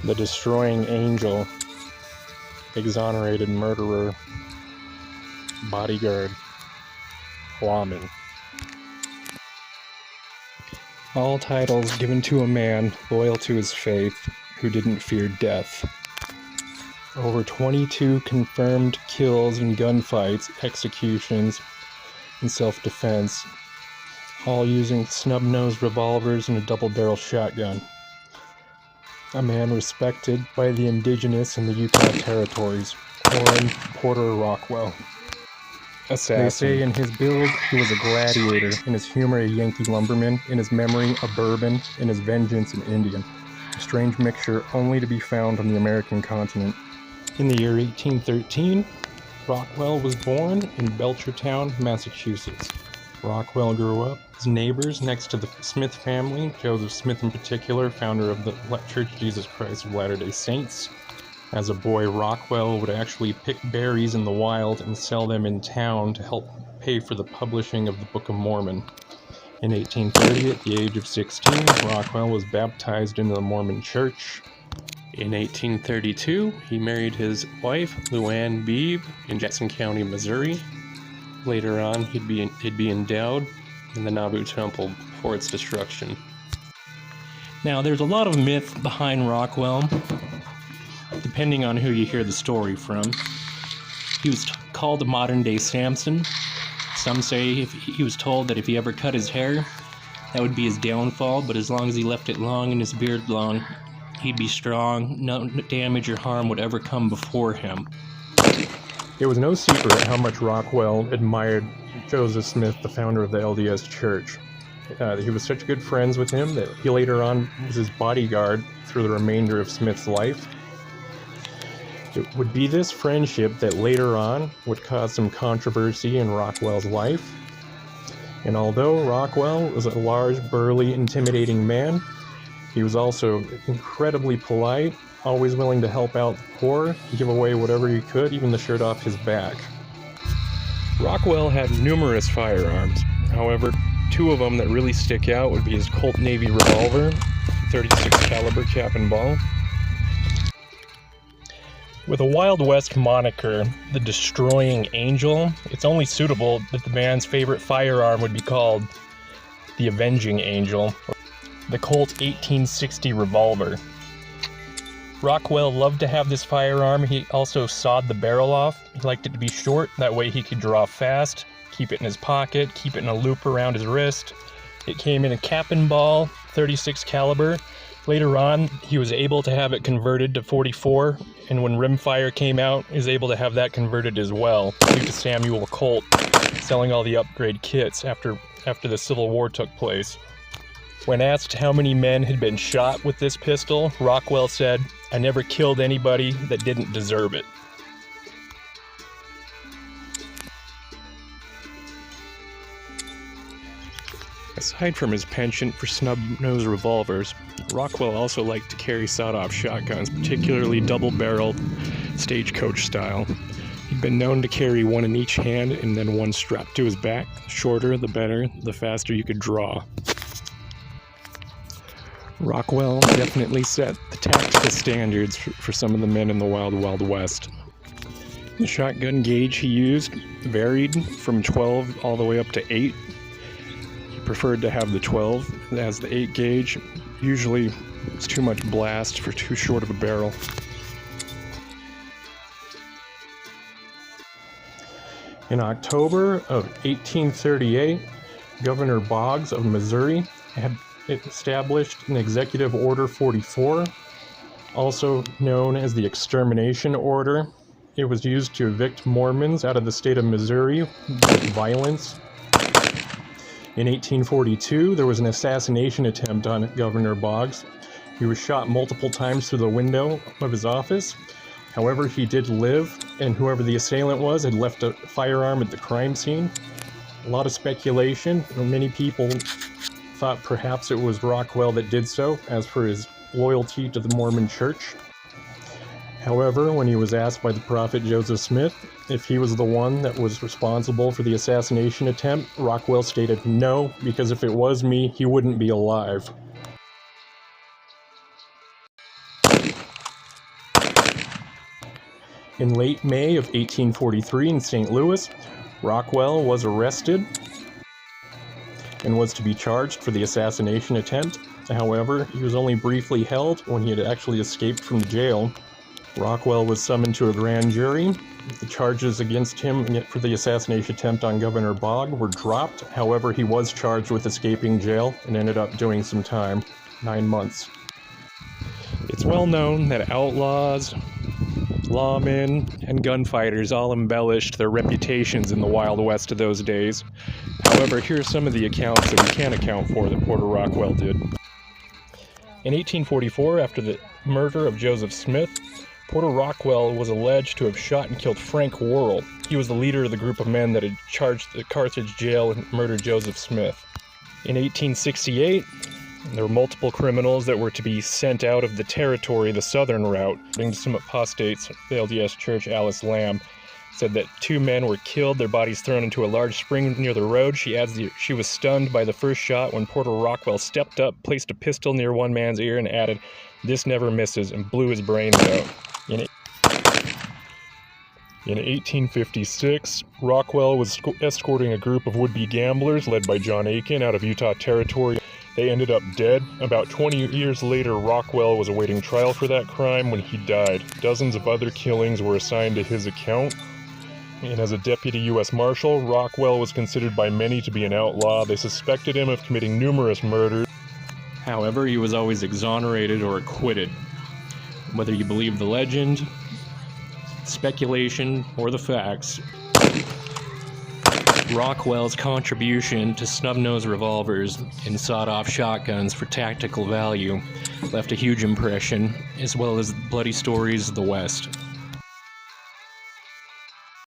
The Destroying Angel, Exonerated Murderer, Bodyguard, Lawman. All titles given to a man loyal to his faith who didn't fear death. Over 22 confirmed kills in gunfights, executions, and self-defense, all using snub-nosed revolvers and a double-barrel shotgun. A man respected by the indigenous in the Utah territories, Warren Porter Rockwell. Assassin. They say in his build he was a gladiator, in his humor a Yankee lumberman, in his memory a bourbon, in his vengeance an Indian. A strange mixture only to be found on the American continent. In the year 1813, Rockwell was born in Belchertown, Massachusetts. Rockwell grew up as neighbors next to the Smith family, Joseph Smith in particular, founder of the Church of Jesus Christ of Latter-day Saints. As a boy, Rockwell would actually pick berries in the wild and sell them in town to help pay for the publishing of the Book of Mormon. In 1830, at the age of 16, Rockwell was baptized into the Mormon Church. In 1832, he married his wife, Luann Beebe, in Jackson County, Missouri. Later on, he'd be endowed in the Nauvoo Temple before its destruction. Now, there's a lot of myth behind Rockwell, depending on who you hear the story from. He was called a modern-day Samson. Some say he was told that if he ever cut his hair, that would be his downfall, but as long as he left it long and his beard long, he'd be strong. No damage or harm would ever come before him. It was no secret how much Rockwell admired Joseph Smith, the founder of the LDS Church. He was such good friends with him that he later on was his bodyguard through the remainder of Smith's life. It would be this friendship that later on would cause some controversy in Rockwell's life. And although Rockwell was a large, burly, intimidating man, he was also incredibly polite, always willing to help out the poor, give away whatever he could, even the shirt off his back. Rockwell had numerous firearms. However, two of them that really stick out would be his Colt Navy revolver, 36 caliber cap and ball. With a Wild West moniker, the Destroying Angel, it's only suitable that the man's favorite firearm would be called the Avenging Angel, the Colt 1860 revolver. Rockwell loved to have this firearm. He also sawed the barrel off. He liked it to be short, that way he could draw fast, keep it in his pocket, keep it in a loop around his wrist. It came in a cap and ball, 36 caliber. Later on, he was able to have it converted to 44, and when rimfire came out, he was able to have that converted as well, due to Samuel Colt selling all the upgrade kits after the Civil War took place. When asked how many men had been shot with this pistol, Rockwell said, "I never killed anybody that didn't deserve it." Aside from his penchant for snub-nosed revolvers, Rockwell also liked to carry sawed-off shotguns, particularly double-barreled, stagecoach style. He'd been known to carry one in each hand and then one strapped to his back. The shorter, the better, the faster you could draw. Rockwell definitely set the tactical standards for some of the men in the Wild Wild West. The shotgun gauge he used varied from 12 all the way up to 8. He preferred to have the 12, as the 8 gauge usually was too much blast for too short of a barrel. In October of 1838, Governor Boggs of Missouri had established an Executive Order 44, also known as the Extermination Order. It was used to evict Mormons out of the state of Missouri with violence. In 1842, there was an assassination attempt on Governor Boggs. He was shot multiple times through the window of his office. However, he did live, and whoever the assailant was had left a firearm at the crime scene. A lot of speculation. Many people thought perhaps it was Rockwell that did so, as for his loyalty to the Mormon Church. However, when he was asked by the prophet Joseph Smith if he was the one that was responsible for the assassination attempt, Rockwell stated no, because if it was me, he wouldn't be alive. In late May of 1843 in St. Louis, Rockwell was arrested and was to be charged for the assassination attempt. However, he was only briefly held when he had actually escaped from the jail. Rockwell was summoned to a grand jury. The charges against him for the assassination attempt on Governor Bogg were dropped. However, he was charged with escaping jail and ended up doing some time, 9 months. It's well known that outlaws, lawmen, and gunfighters all embellished their reputations in the Wild West of those days. However, here are some of the accounts that we can account for that Porter Rockwell did. In 1844, after the murder of Joseph Smith, Porter Rockwell was alleged to have shot and killed Frank Worrell. He was the leader of the group of men that had charged the Carthage jail and murdered Joseph Smith. In 1868, there were multiple criminals that were to be sent out of the territory, the southern route. According to some apostates, the LDS Church, Alice Lamb, said that 2 men were killed, their bodies thrown into a large spring near the road. She adds she was stunned by the first shot when Porter Rockwell stepped up, placed a pistol near one man's ear, and added, "This never misses," and blew his brains out. In 1856, Rockwell was escorting a group of would-be gamblers led by John Aiken out of Utah Territory. They ended up dead. About 20 years later, Rockwell was awaiting trial for that crime when he died. Dozens of other killings were assigned to his account. And as a deputy U.S. Marshal, Rockwell was considered by many to be an outlaw. They suspected him of committing numerous murders. However, he was always exonerated or acquitted. Whether you believe the legend, speculation, or the facts, Rockwell's contribution to snub-nosed revolvers and sawed-off shotguns for tactical value left a huge impression, as well as bloody stories of the West.